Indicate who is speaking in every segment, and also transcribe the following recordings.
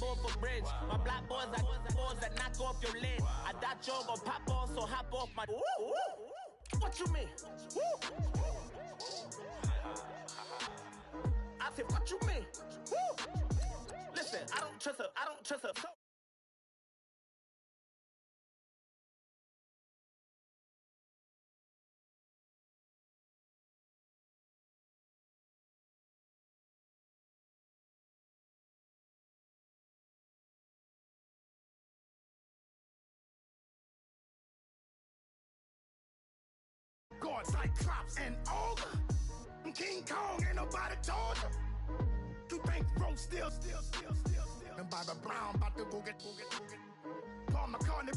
Speaker 1: off a bridge. My black boys like boys that knock off your lid. I thought you gon' pop on, so hop off my. What you mean? I said, what you mean? Listen, I don't trust her. I don't trust her.
Speaker 2: God, Cyclops and Ogre. I'm King Kong, ain't nobody told you. You think Rose still. And Barbara Brown about to go get. Paul McCartney,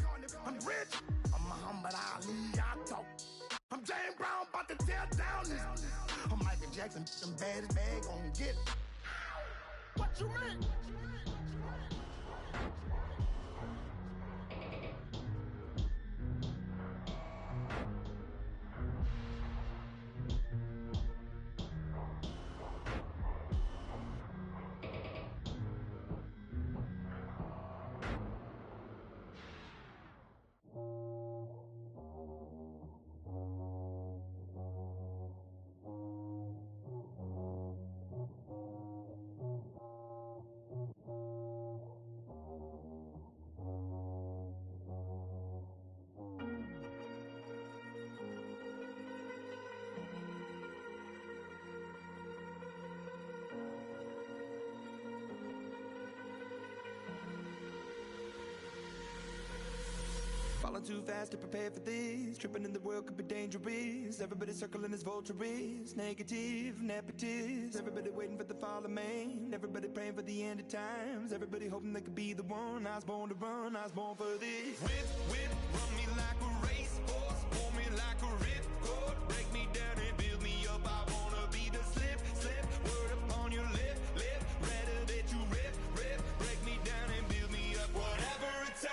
Speaker 2: I'm rich. I'm Muhammad Ali, I talk. I'm James Brown, about to tear down this. I'm Michael Jackson, some bad gon' get. What you mean?
Speaker 3: Falling too fast to prepare for this. Tripping in the world could be dangerous. Everybody circling as vultures. Negative, nepotist. Everybody waiting for the fall of man. Everybody praying for the end of times. Everybody hoping they could be the one. I was born to run, I was born for this. Whip, run me like a racehorse. Pull me like a ripcord. Break me down and build me up. I wanna be the slip. Word upon your lip. Rather that you rip. Break me down and build me up. Whatever it takes.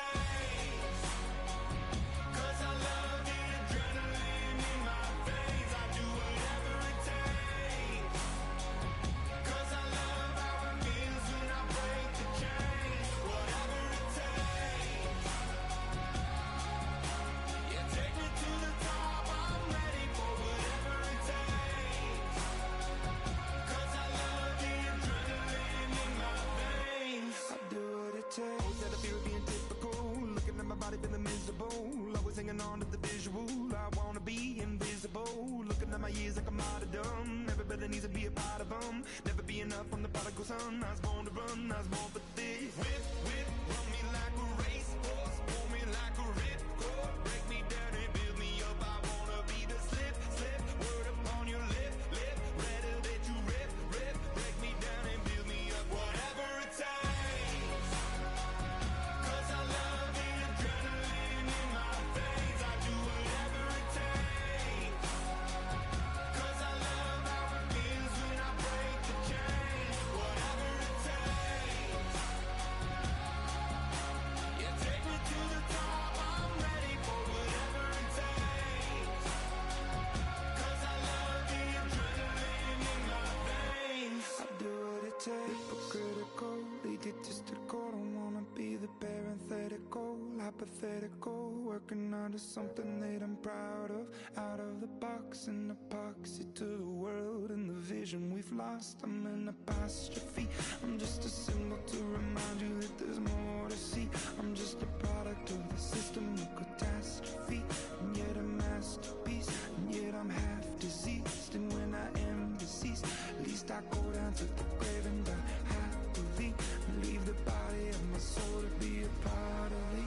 Speaker 3: Feeling miserable, always hanging on to the visual. I wanna be invisible, looking at my years like I'm martyrdom. Everybody needs to be a part of them. Never be enough from the prodigal son. I was born to run, I was born for this. Whip, run me like a racehorse. Pull me like a ripcord. Break me down and build me up. I wanna be the slip. Word upon your lip. Rather that you rip. Break me down and build me up. Whatever it takes. 'Cause I love the adrenaline in my veins. I do whatever it takes. 'Cause I love how it feels when I break the chains. Whatever it takes. Yeah, take me to the top. I'm ready for whatever it takes. 'Cause I love the adrenaline in my veins. I do what it takes. Hypocritical, egotistical. Don't wanna be the parenthetical, hypothetical. Working under something that I'm proud of. Out of the box, an epoxy to the world and the vision we've lost. I'm an apostrophe. I'm just a symbol to remind you that there's more to see. I'm just a product of the system of catastrophe, and yet a masterpiece, and yet I'm half diseased. And when I am deceased, at least I go down to the grave and die happily, and leave the body of my soul to be a part of me.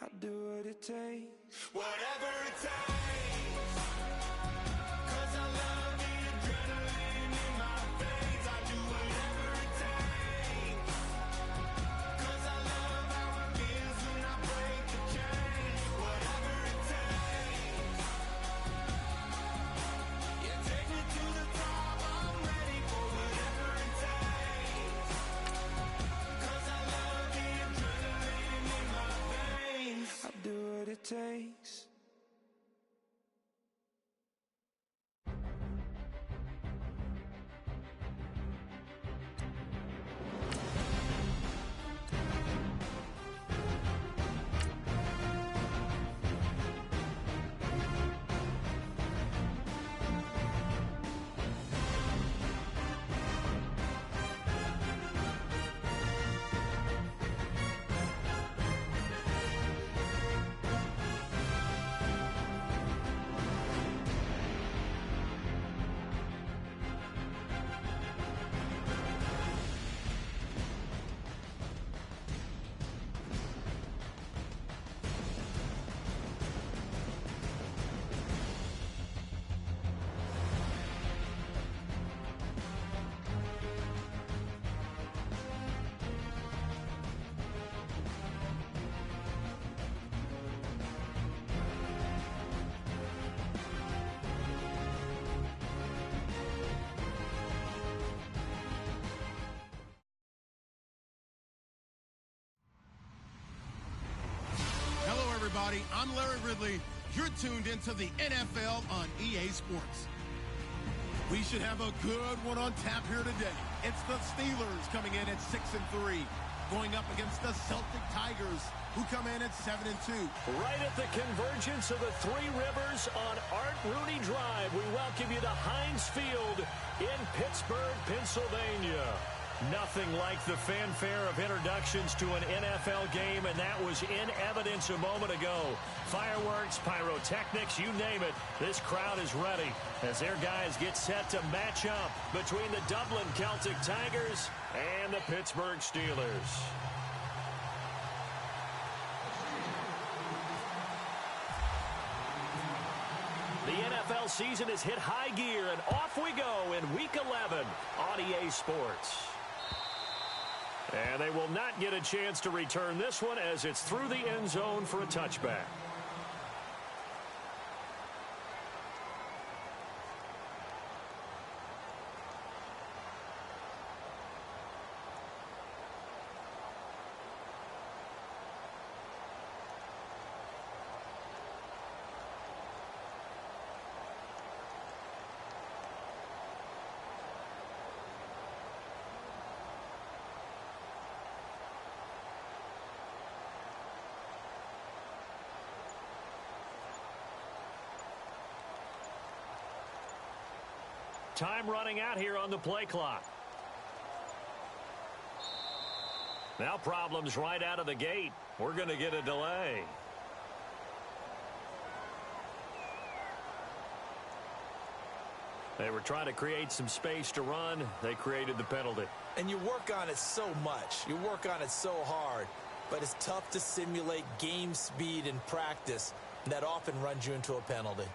Speaker 3: I do what it takes. Whatever it takes. 'Cause I love the adrenaline in my veins. I do whatever it takes.
Speaker 2: everybody. I'm Larry Ridley. You're tuned into the NFL on EA Sports. We should have a good one on tap here today. It's the Steelers coming in at 6-3, going up against the Celtic Tigers, who come in at 7-2.
Speaker 4: Right at the convergence of the Three Rivers on Art Rooney Drive, we welcome you to Heinz Field in Pittsburgh, Pennsylvania. Nothing like the fanfare of introductions to an NFL game, and that was in evidence a moment ago. Fireworks, pyrotechnics, you name it. This crowd is ready as their guys get set to match up between the Dublin Celtic Tigers and the Pittsburgh Steelers. The NFL season has hit high gear, and off we go in Week 11 on EA Sports. And they will not get a chance to return this one as it's through the end zone for a touchback. Time running out here on the play clock. Now problems right out of the gate. We're going to get a delay. They were trying to create some space to run. They created the penalty.
Speaker 5: And you work on it so much. You work on it so hard. But it's tough to simulate game speed in practice. That often runs you into a penalty.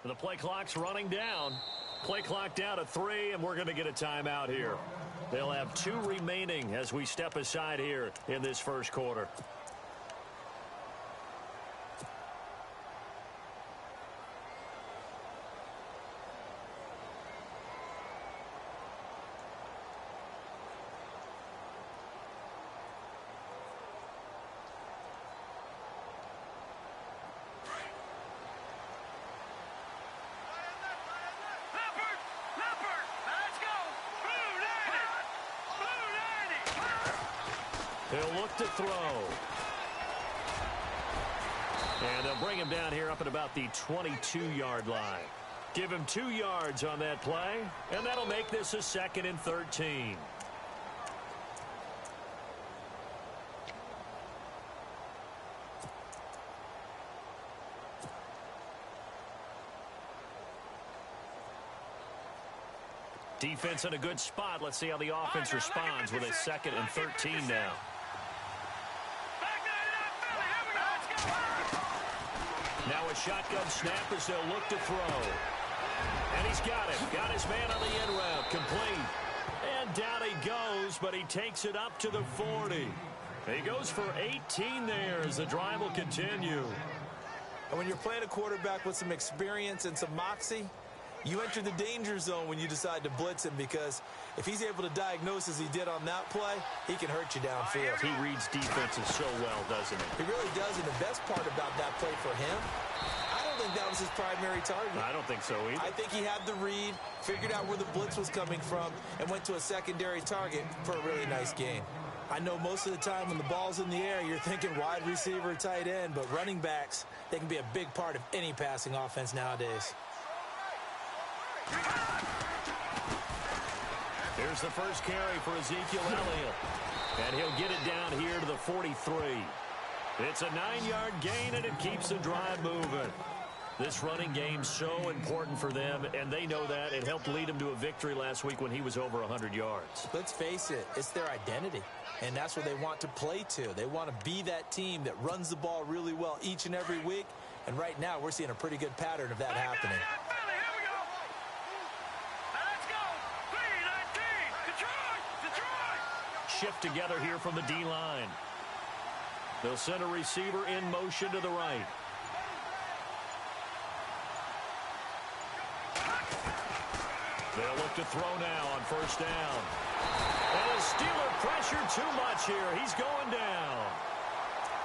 Speaker 4: The play clock's running down. Play clock down to 3, and we're going to get a timeout here. They'll have 2 remaining as we step aside here in this first quarter. He'll look to throw. And they'll bring him down here up at about the 22-yard line. Give him 2 yards on that play, and that'll make this a 2nd and 13. Defense in a good spot. Let's see how the offense responds with a 2nd and 13 now. Now a shotgun snap as they'll look to throw. And he's got it. Got his man on the end route. Complete. And down he goes, but he takes it up to the 40. He goes for 18 there as the drive will continue.
Speaker 5: And when you're playing a quarterback with some experience and some moxie, you enter the danger zone when you decide to blitz him, because if he's able to diagnose as he did on that play, he can hurt you downfield.
Speaker 4: He reads defenses so well, doesn't he?
Speaker 5: He really does, and the best part about that play for him, I don't think that was his primary target.
Speaker 4: I don't think so either.
Speaker 5: I think he had the read, figured out where the blitz was coming from, and went to a secondary target for a really nice gain. I know most of the time when the ball's in the air, you're thinking wide receiver, tight end, but running backs, they can be a big part of any passing offense nowadays.
Speaker 4: Here's the first carry for Ezekiel Elliott. And he'll get it down here to the 43. It's a 9-yard gain, and it keeps the drive moving. This running game's so important for them, and they know that. It helped lead him to a victory last week when he was over 100 yards.
Speaker 5: Let's face it, it's their identity, and that's what they want to play to. They want to be that team that runs the ball really well each and every week, and right now we're seeing a pretty good pattern of that happening.
Speaker 4: Shift together here from the D-line. They'll send a receiver in motion to the right. They'll look to throw now on first down. And the Steeler pressure too much here. He's going down.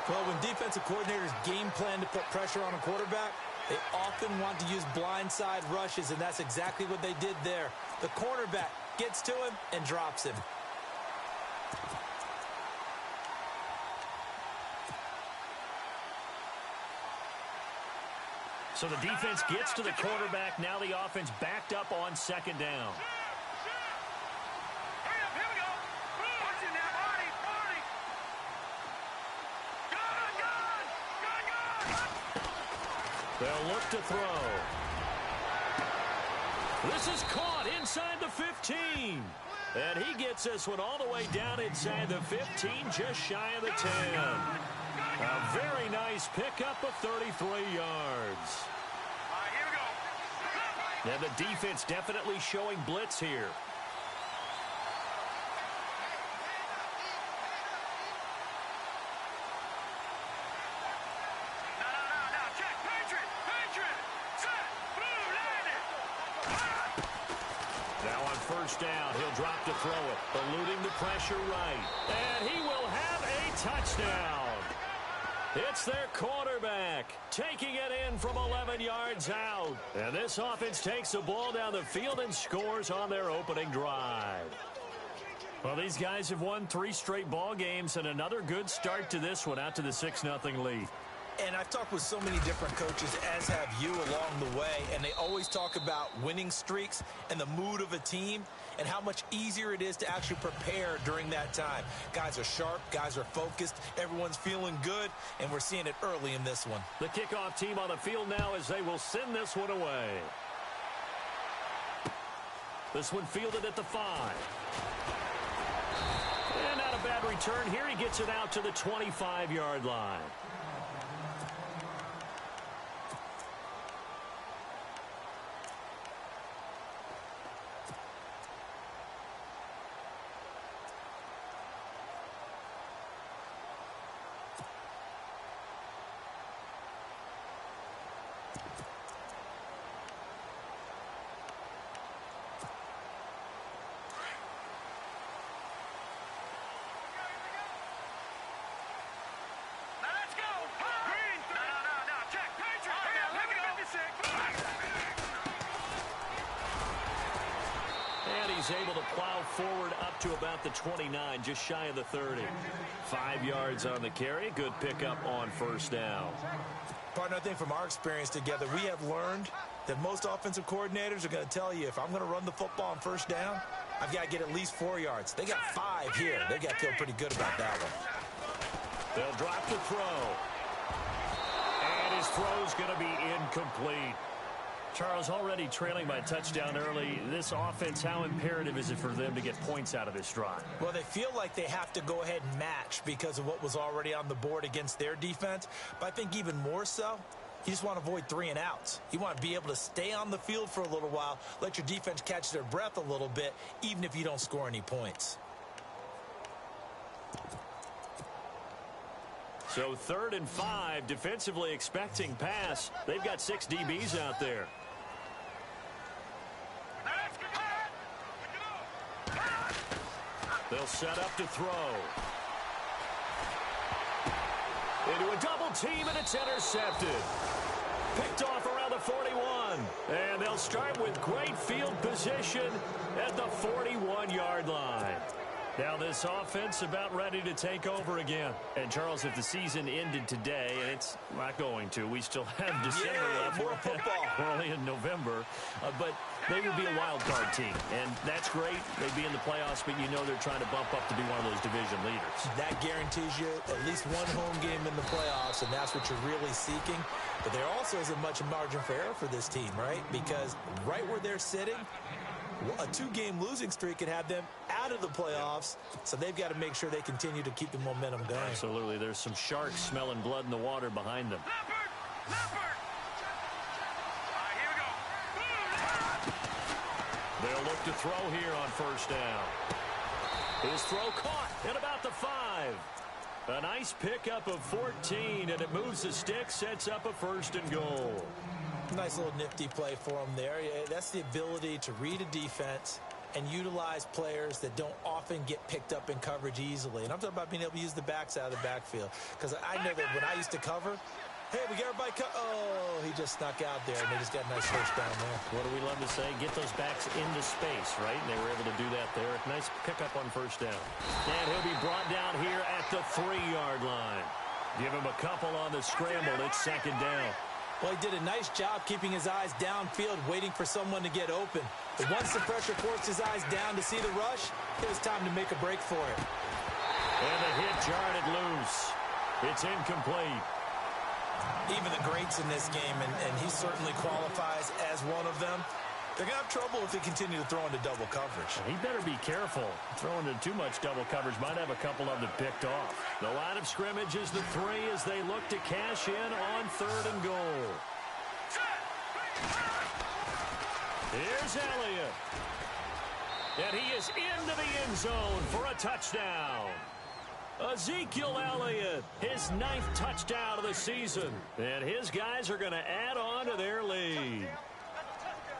Speaker 5: Well, when defensive coordinators game plan to put pressure on a quarterback, they often want to use blindside rushes, and that's exactly what they did there. The cornerback gets to him and drops him.
Speaker 4: So the defense gets to the quarterback. Now the offense backed up on second down. They'll look to throw. This is caught inside the 15. And he gets this one all the way down inside the 15, just shy of the 10. A very nice pickup of 33 yards. And the defense definitely showing blitz here. Now on first down, he'll drop to throw it, eluding the pressure right. And he will have a touchdown. It's their quarterback taking it in from 11 yards out. And this offense takes the ball down the field and scores on their opening drive. Well, these guys have won 3 straight ball games and another good start to this one out to the 6-0 lead.
Speaker 5: And I've talked with so many different coaches, as have you, along the way, and they always talk about winning streaks and the mood of a team and how much easier it is to actually prepare during that time. Guys are sharp, guys are focused, everyone's feeling good, and we're seeing it early in this one.
Speaker 4: The kickoff team on the field now as they will send this one away. This one fielded at the 5. And not a bad return here. He gets it out to the 25-yard line. He's able to plow forward up to about the 29, just shy of the 30. 5 yards on the carry. Good pickup on first down.
Speaker 5: Partner, I think from our experience together, we have learned that most offensive coordinators are going to tell you, if I'm going to run the football on first down, I've got to get at least 4 yards. They got 5 here. They've got to feel pretty good about that one.
Speaker 4: They'll drop the throw. And his throw's going to be incomplete. Charles, already trailing by a touchdown early. This offense, how imperative is it for them to get points out of this drive?
Speaker 5: Well, they feel like they have to go ahead and match because of what was already on the board against their defense. But I think even more so, you just want to avoid 3 and outs. You want to be able to stay on the field for a little while, let your defense catch their breath a little bit, even if you don't score any points.
Speaker 4: So 3rd and 5, defensively expecting pass. They've got 6 DBs out there. They'll set up to throw. Into a double team, and it's intercepted. Picked off around the 41. And they'll start with great field position at the 41-yard line. Now this offense about ready to take over again. And, Charles, if the season ended today, and it's not going to, we still have December left.
Speaker 5: More football.
Speaker 4: We're only in November. But they would be a wild card team. And that's great. They'd be in the playoffs, but you know they're trying to bump up to be one of those division leaders.
Speaker 5: That guarantees you at least one home game in the playoffs, and that's what you're really seeking. But there also isn't much margin for error for this team, right? Because right where they're sitting, a 2-game losing streak could have them out of the playoffs, so they've got to make sure they continue to keep the momentum going.
Speaker 4: Absolutely. There's some sharks smelling blood in the water behind them. They'll look to throw here on 1st down. His throw caught at about the 5. A nice pickup of 14, and it moves the stick, sets up a 1st and goal.
Speaker 5: Nice little nifty play for him there. That's the ability to read a defense and utilize players that don't often get picked up in coverage easily. And I'm talking about being able to use the backs out of the backfield. Because I know that when I used to cover, hey, we got everybody oh, he just snuck out there, and they just got a nice 1st down there.
Speaker 4: What do we love to say? Get those backs into space, right? And they were able to do that there. Nice pickup on 1st down. And he'll be brought down here at the 3-yard line. Give him a couple on the scramble. It's 2nd down.
Speaker 5: Well, he did a nice job keeping his eyes downfield, waiting for someone to get open. But once the pressure forced his eyes down to see the rush, it was time to make a break for it.
Speaker 4: And the hit jarred it loose. It's incomplete.
Speaker 5: Even the greats in this game, and he certainly qualifies as one of them, they're going to have trouble if they continue to throw into double coverage.
Speaker 4: He better be careful. Throwing into too much double coverage might have a couple of them picked off. The line of scrimmage is the 3 as they look to cash in on 3rd and goal. Here's Elliott. And he is into the end zone for a touchdown. Ezekiel Elliott, his 9th touchdown of the season. And his guys are going to add on to their lead.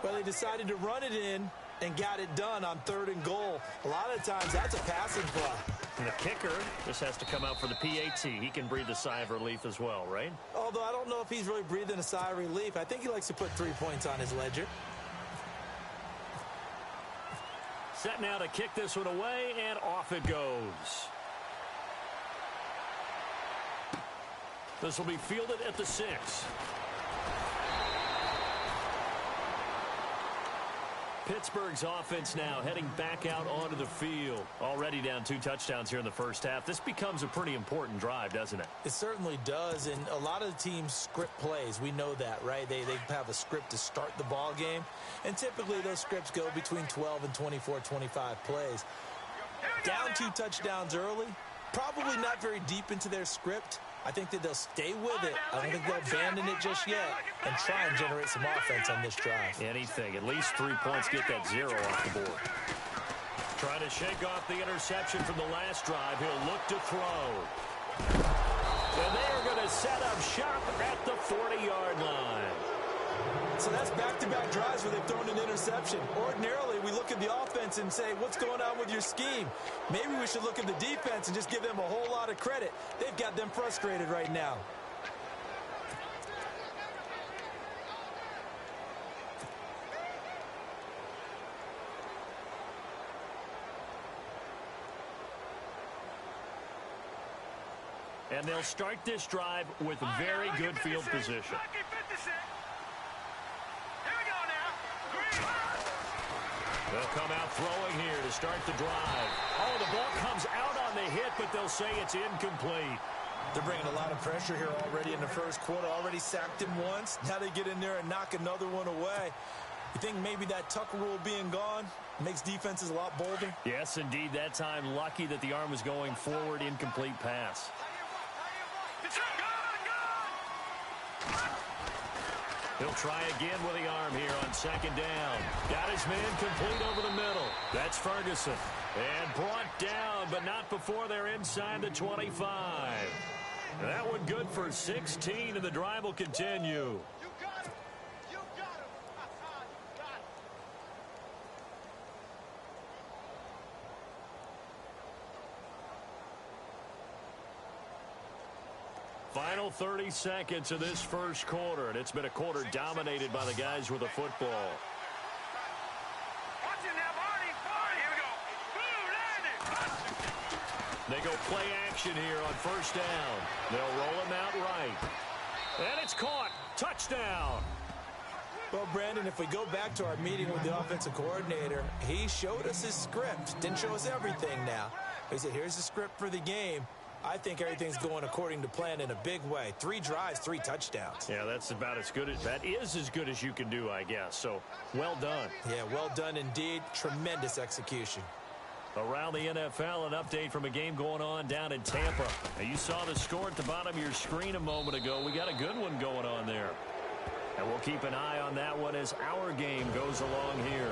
Speaker 5: Well, they decided to run it in and got it done on 3rd and goal. A lot of times, that's a passing play.
Speaker 4: And the kicker just has to come out for the PAT. He can breathe a sigh of relief as well, right?
Speaker 5: Although I don't know if he's really breathing a sigh of relief. I think he likes to put 3 points on his ledger.
Speaker 4: Set now to kick this one away, and off it goes. This will be fielded at the 6. Pittsburgh's offense now heading back out onto the field. Already down 2 touchdowns here in the 1st half. This becomes a pretty important drive, doesn't it?
Speaker 5: It certainly does, and a lot of the teams script plays. We know that, right? They have a script to start the ball game, and typically those scripts go between 12 and 24, 25 plays. Down 2 touchdowns early, probably not very deep into their script. I think that they'll stay with it. I don't think they'll abandon it just yet and try and generate some offense on this drive.
Speaker 4: Anything. At least 3 points. Get that 0 off the board. Trying to shake off the interception from the last drive. He'll look to throw. And they are going to set up shop at the 40-yard line.
Speaker 5: So that's back-to-back drives where they've thrown an interception. Ordinarily, we look at the offense and say, what's going on with your scheme? Maybe we should look at the defense and just give them a whole lot of credit. They've got them frustrated right now.
Speaker 4: And they'll start this drive with very good field position. They'll come out throwing here to start the drive. Oh, the ball comes out on the hit, but they'll say it's incomplete.
Speaker 5: They're bringing a lot of pressure here already in the first quarter. Already sacked him once. Now they get in there and knock another one away. You think maybe that tuck rule being gone makes defenses a lot bolder?
Speaker 4: Yes, indeed. That time, lucky that the arm was going forward. Incomplete pass. He'll try again with the arm here on second down. Got his man complete over the middle. That's Ferguson. And brought down, but not before they're inside the 25. That one good for 16, and the drive will continue. Final 30 seconds of this first quarter, and it's been a quarter dominated by the guys with the football. They go play action here on first down. They'll roll him out right. And it's caught. Touchdown.
Speaker 5: Well, Brandon, if we go back to our meeting with the offensive coordinator, he showed us his script. Didn't show us everything now. He said, here's the script for the game. I think everything's going according to plan in a big way. 3 drives, 3 touchdowns.
Speaker 4: Yeah, that's about as good as that is as good as you can do, I guess. So, well done.
Speaker 5: Yeah, well done indeed. Tremendous execution.
Speaker 4: Around the NFL, an update from a game going on down in Tampa. Now, you saw the score at the bottom of your screen a moment ago. We got a good one going on there. And we'll keep an eye on that one as our game goes along here.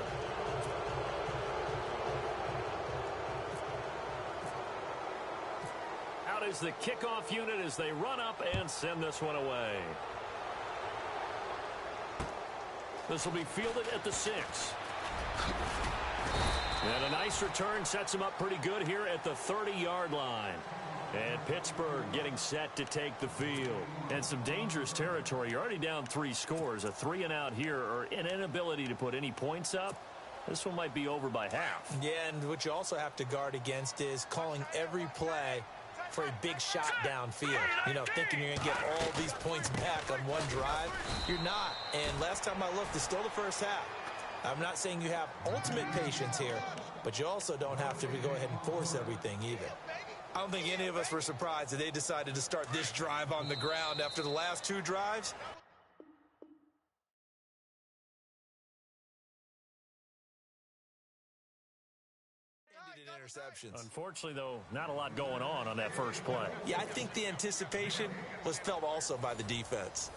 Speaker 4: Out is the kickoff unit as they run up and send this one away. This will be fielded at the 6. And a nice return sets him up pretty good here at the 30-yard line. And Pittsburgh getting set to take the field. And some dangerous territory. You're already down 3 scores. A 3-and-out here, or an inability to put any points up. This one might be over by half.
Speaker 5: Yeah, and what you also have to guard against is calling every play for a big shot downfield. You know, thinking you're going to get all these points back on one drive. You're not. And last time I looked, it's still the first half. I'm not saying you have ultimate patience here, but you also don't have to go ahead and force everything either. I don't think any of us were surprised that they decided to start this drive on the ground after the last 2 drives. Ended in interceptions.
Speaker 4: Unfortunately, though, not a lot going on that first play.
Speaker 5: Yeah, I think the anticipation was felt also by the defense.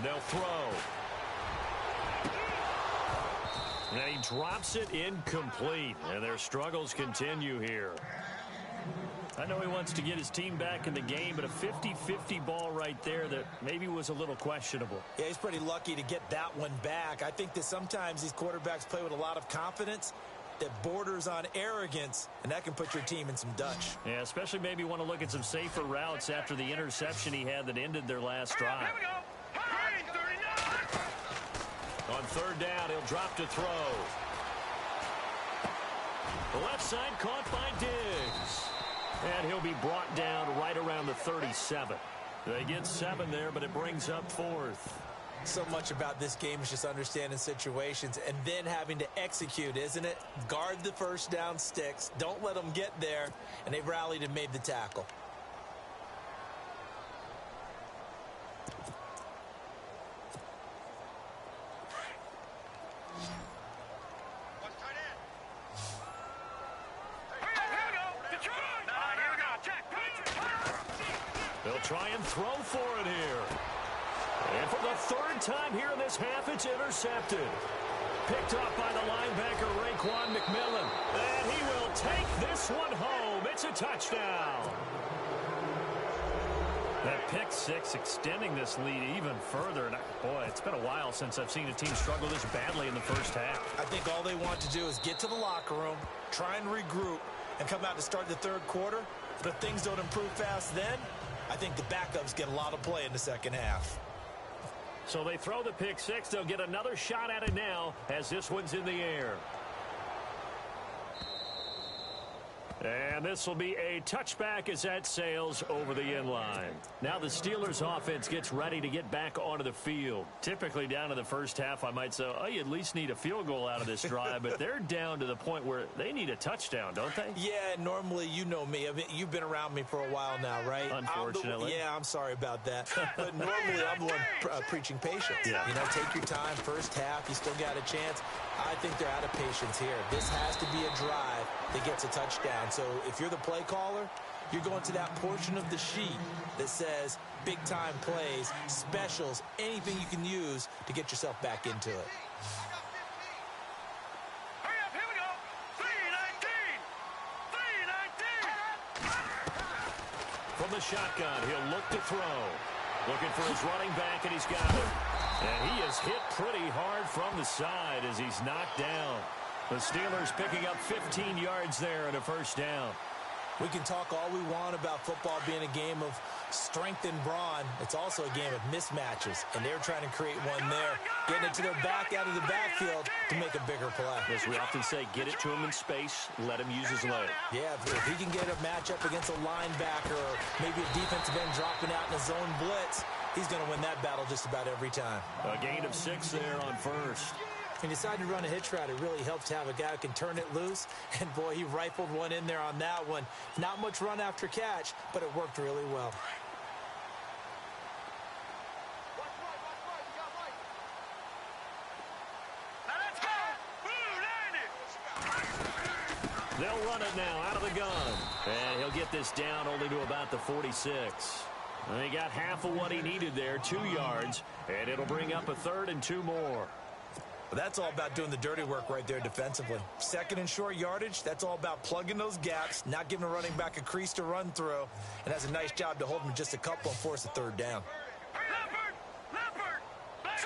Speaker 4: They'll throw. And he drops it incomplete. And their struggles continue here. I know he wants to get his team back in the game, but a 50-50 ball right there that maybe was a little questionable.
Speaker 5: Yeah, he's pretty lucky to get that one back. I think that sometimes these quarterbacks play with a lot of confidence that borders on arrogance, and that can put your team in some Dutch.
Speaker 4: Yeah, especially maybe want to look at some safer routes after the interception he had that ended their last drive.
Speaker 3: Here we go.
Speaker 4: On third down, he'll drop to throw. The left side caught by Diggs. And he'll be brought down right around the 37. They get 7 there, but it brings up 4th.
Speaker 5: So much about this game is just understanding situations and then having to execute, isn't it? Guard the first down sticks. Don't let them get there. And they rallied and made the tackle.
Speaker 4: Try and throw for it here. And for the 3rd time here in this half, it's intercepted. Picked up by the linebacker, Raekwon McMillan. And he will take this one home. It's a touchdown. That pick 6 extending this lead even further. And boy, it's been a while since I've seen a team struggle this badly in the first half.
Speaker 5: I think all they want to do is get to the locker room, try and regroup, and come out to start the 3rd quarter. But if things don't improve fast then, I think the backups get a lot of play in the second half.
Speaker 4: So they throw the pick 6. They'll get another shot at it now as this one's in the air. And this will be a touchback as that sails over the end line. Now the Steelers offense gets ready to get back onto the field. Typically down to the first half, I might say, oh, you at least need a field goal out of this drive, but they're down to the point where they need a touchdown, don't they?
Speaker 5: Yeah, normally, you know me. I mean, you've been around me for a while now, right?
Speaker 4: Unfortunately.
Speaker 5: I'm sorry about that. But normally, I'm the one preaching patience.
Speaker 4: Yeah.
Speaker 5: You know, take your time. First half, you still got a chance. I think they're out of patience here. This has to be a drive that gets a touchdown. So if you're the play caller, you're going to that portion of the sheet that says big-time plays, specials, anything you can use to get yourself back into it.
Speaker 3: Hurry up, here we go. 3-19.
Speaker 4: From the shotgun, he'll look to throw. Looking for his running back, and he's got it. And he is hit pretty hard from the side as he's knocked down. The Steelers picking up 15 yards there and a first down.
Speaker 5: We can talk all we want about football being a game of strength and brawn. It's also a game of mismatches, and they're trying to create one there, getting it to their back out of the backfield to make a bigger play.
Speaker 4: As we often say, get it to him in space, let him use his leg.
Speaker 5: Yeah, if he can get a matchup against a linebacker or maybe a defensive end dropping out in a zone blitz, he's going to win that battle just about every time.
Speaker 4: A gain of 6 there on first.
Speaker 5: When you decide to run a hitch route, it really helps to have a guy who can turn it loose. And, boy, he rifled one in there on that one. Not much run after catch, but it worked really well.
Speaker 3: Now let's go.
Speaker 4: They'll run it now out of the gun. And he'll get this down only to about the 46. And he got half of what he needed there, 2 yards. And it'll bring up a 3rd and 2 more.
Speaker 5: But that's all about doing the dirty work right there defensively. Second and short yardage, that's all about plugging those gaps, not giving a running back a crease to run through, and has a nice job to hold him just a couple and force a 3rd down.
Speaker 3: Leopard. 3-19.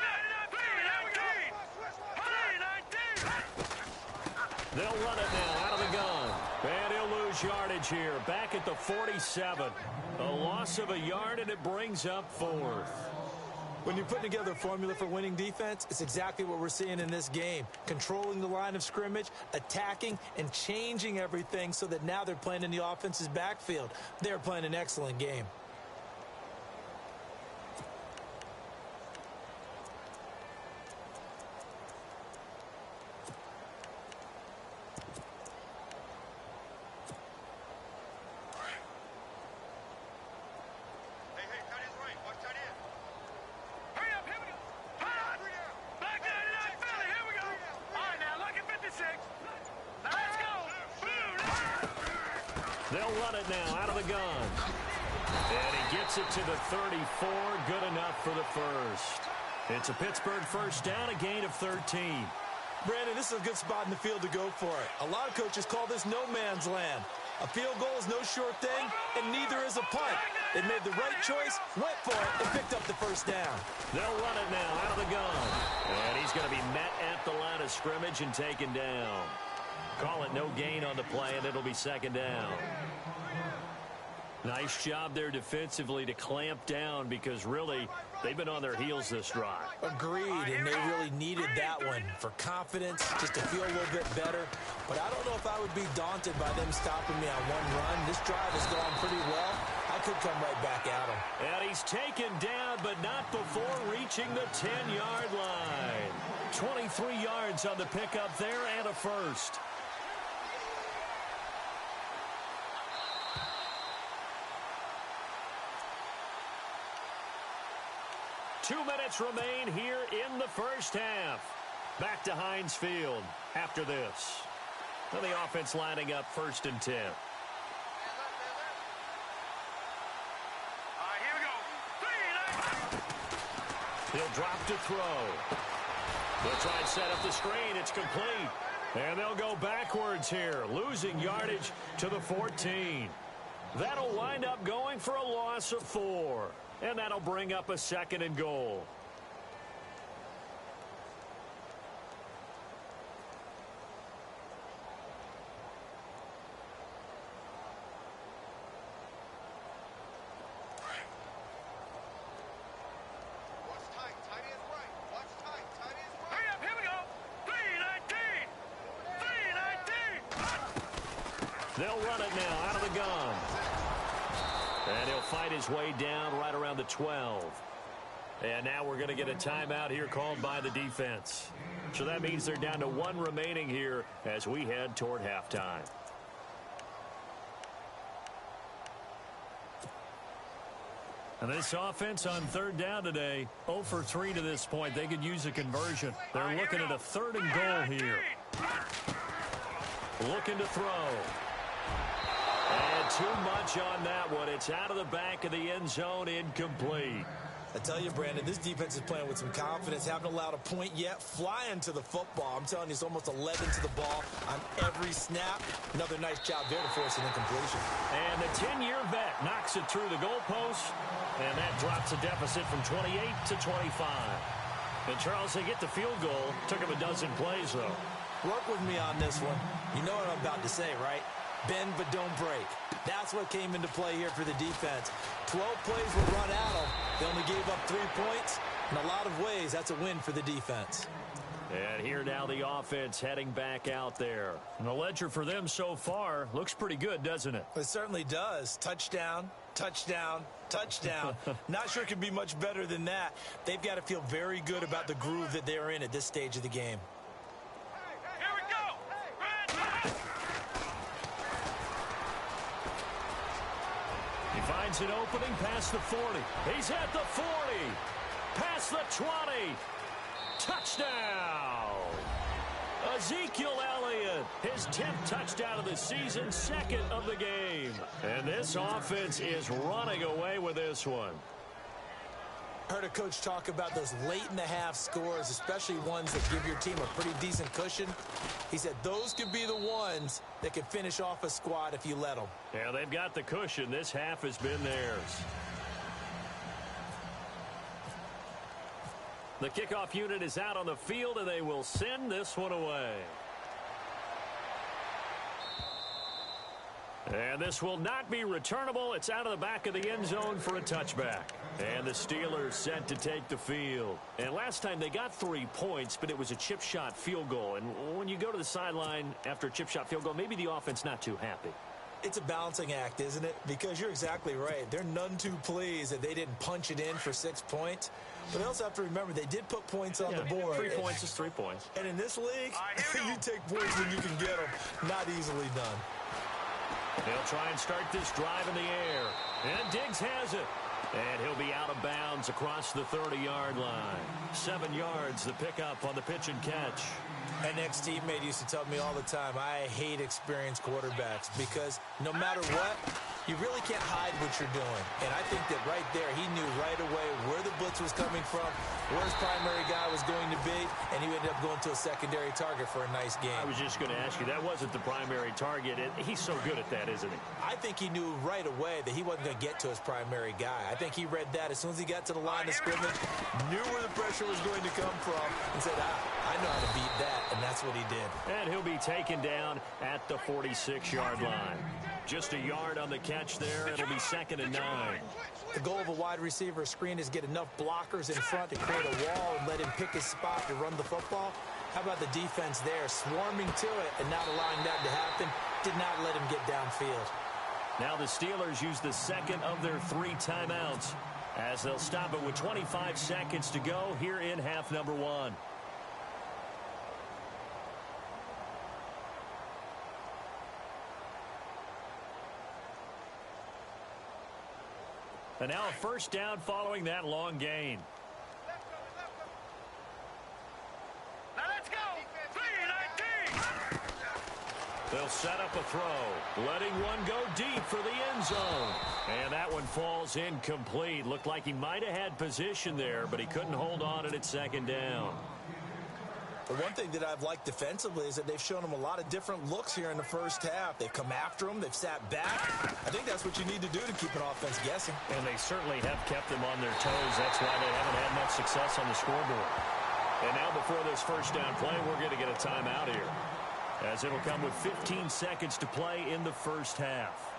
Speaker 4: They'll run it now out of the gun. And he'll lose yardage here, back at the 47. A loss of a yard, and it brings up 4th.
Speaker 5: When you're putting together a formula for winning defense, it's exactly what we're seeing in this game. Controlling the line of scrimmage, attacking, and changing everything so that now they're playing in the offense's backfield. They're playing an excellent game.
Speaker 4: They'll run it now out of the gun. And he gets it to the 34. Good enough for the first. It's a Pittsburgh first down, a gain of 13.
Speaker 5: Brandon, this is a good spot in the field to go for it. A lot of coaches call this no man's land. A field goal is no sure thing, and neither is a punt. They made the right choice, went for it, and picked up the first down.
Speaker 4: They'll run it now out of the gun. And he's going to be met at the line of scrimmage and taken down. Call it no gain on the play, and it'll be second down. Nice job there defensively to clamp down because really they've been on their heels this drive.
Speaker 5: Agreed, and they really needed that one for confidence, just to feel a little bit better. But I don't know if I would be daunted by them stopping me on one run. This drive has gone pretty well. I could come right back at him.
Speaker 4: And he's taken down, but not before reaching the 10-yard line. 23 yards on the pickup there and a first. Two minutes remain here in the first half. Back to Heinz Field after this. And the offense lining up 1st and 10.
Speaker 3: All right, here we go. 3-19.
Speaker 4: He'll drop to throw. They'll try and set up the screen. It's complete. And they'll go backwards here, losing yardage to the 14. That'll wind up going for a loss of 4. And that'll bring up a 2nd and goal.
Speaker 3: Hurry up, here we go. 3-19.
Speaker 4: They'll run it now out of the gun. And he'll fight his way down right around the 12. And now we're going to get a timeout here called by the defense. So that means they're down to 1 remaining here as we head toward halftime. And this offense on 3rd down today, 0 for 3 to this point. They could use a conversion. They're looking at a 3rd and goal here. Looking to throw. And too much on that one. It's out of the back of the end zone, incomplete.
Speaker 5: I tell you, Brandon, this defense is playing with some confidence. Haven't allowed a point yet. Flying to the football. I'm telling you, it's almost 11 to the ball on every snap. Another nice job there to force an incompletion.
Speaker 4: And the 10-year vet knocks it through the goalpost, and that drops the deficit from 28 to 25. And, Charles, they get the field goal. Took them a dozen plays, though.
Speaker 5: Work with me on this one. You know what I'm about to say, right? Bend but don't break. That's what came into play here for the defense. 12 plays were run at them. They only gave up 3 points. In a lot of ways, that's a win for the defense.
Speaker 4: And here now the offense heading back out there. And the ledger for them so far looks pretty good, doesn't it?
Speaker 5: It certainly does. Touchdown, touchdown, touchdown. Not sure it could be much better than that. They've got to feel very good about the groove that they're in at this stage of the game.
Speaker 4: He finds an opening past the 40. He's at the 40. Past the 20. Touchdown. Ezekiel Elliott, his 10th touchdown of the season, 2nd of the game. And this offense is running away with this one.
Speaker 5: Heard a coach talk about those late-in-the-half scores, especially ones that give your team a pretty decent cushion. He said those could be the ones that could finish off a squad if you let them.
Speaker 4: Yeah, they've got the cushion. This half has been theirs. The kickoff unit is out on the field, and they will send this one away. And this will not be returnable. It's out of the back of the end zone for a touchback. And the Steelers set to take the field. And last time they got 3 points, but it was a chip shot field goal. And when you go to the sideline after a chip shot field goal, maybe the offense not too happy.
Speaker 5: It's a balancing act, isn't it? Because you're exactly right. They're none too pleased that they didn't punch it in for 6 points. But they also have to remember they did put points on the board.
Speaker 4: 3 points is 3 points.
Speaker 5: And in this league, you take points when you can get them. Not easily done.
Speaker 4: They'll try and start this drive in the air. And Diggs has it. And he'll be out of bounds across the 30-yard line. 7 yards, the pickup on the pitch and catch.
Speaker 5: An ex-teammate used to tell me all the time, I hate experienced quarterbacks because no matter what, you really can't hide what you're doing. And I think that right there, he knew right away where the blitz was coming from, where his primary guy was going to be, and he ended up going to a secondary target for a nice game.
Speaker 4: I was just going to ask you, that wasn't the primary target. He's so good at that, isn't he?
Speaker 5: I think he knew right away that he wasn't going to get to his primary guy. I think he read that as soon as he got to the line of scrimmage, knew where the pressure was going to come from, and said, I know how to beat that, and that's what he did.
Speaker 4: And he'll be taken down at the 46-yard line. Just a yard on the catch there. It'll be 2nd and 9.
Speaker 5: The goal of a wide receiver screen is get enough blockers in front to create a wall and let him pick his spot to run the football. How about the defense there, swarming to it and not allowing that to happen? Did not let him get downfield.
Speaker 4: Now the Steelers use the 2nd of their 3 timeouts as they'll stop it with 25 seconds to go here in half number 1. And now a first down following that long gain.
Speaker 3: Now let's go. 3-19.
Speaker 4: They'll set up a throw, letting one go deep for the end zone. And that one falls incomplete. Looked like he might have had position there, but he couldn't hold on at 2nd down.
Speaker 5: The one thing that I've liked defensively is that they've shown him a lot of different looks here in the first half. They've come after him. They've sat back. I think that's what you need to do to keep an offense guessing.
Speaker 4: And they certainly have kept them on their toes. That's why they haven't had much success on the scoreboard. And now before this first down play, we're going to get a timeout here, as it'll come with 15 seconds to play in the first half.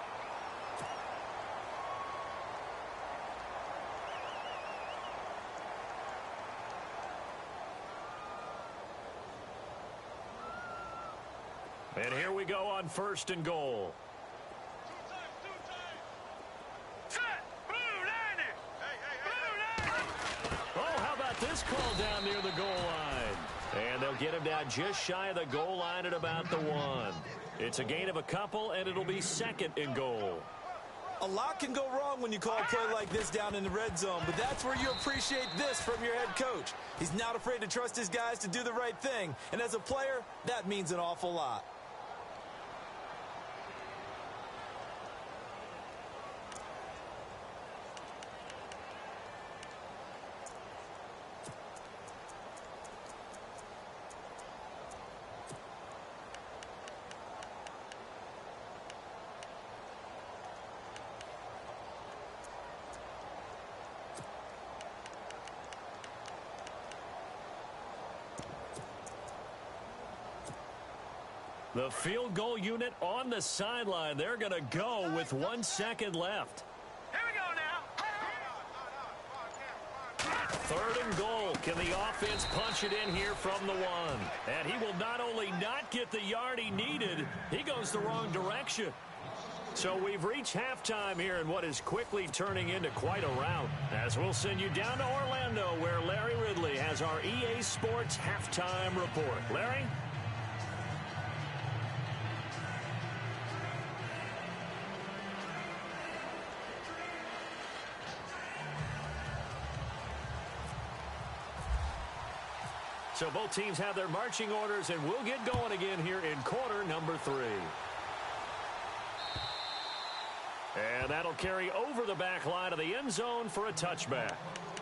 Speaker 4: And here we go on 1st and goal. get him down just shy of the goal line at about the 1. It's a gain of a couple, and it'll be 2nd and goal.
Speaker 5: A lot can go wrong when you call a play like this down in the red zone, but that's where you appreciate this from your head coach. He's not afraid to trust his guys to do the right thing, and as a player, that means an awful lot.
Speaker 4: The field goal unit on the sideline. They're going to go with 1 second left.
Speaker 1: Here we go now.
Speaker 4: 3rd and goal. Can the offense punch it in here from the 1? And he will not only not get the yard he needed, he goes the wrong direction. So we've reached halftime here in what is quickly turning into quite a rout. As we'll send you down to Orlando, where Larry Ridley has our EA Sports halftime report. Larry? So both teams have their marching orders, and we'll get going again here in quarter number 3. And that'll carry over the back line of the end zone for a touchback.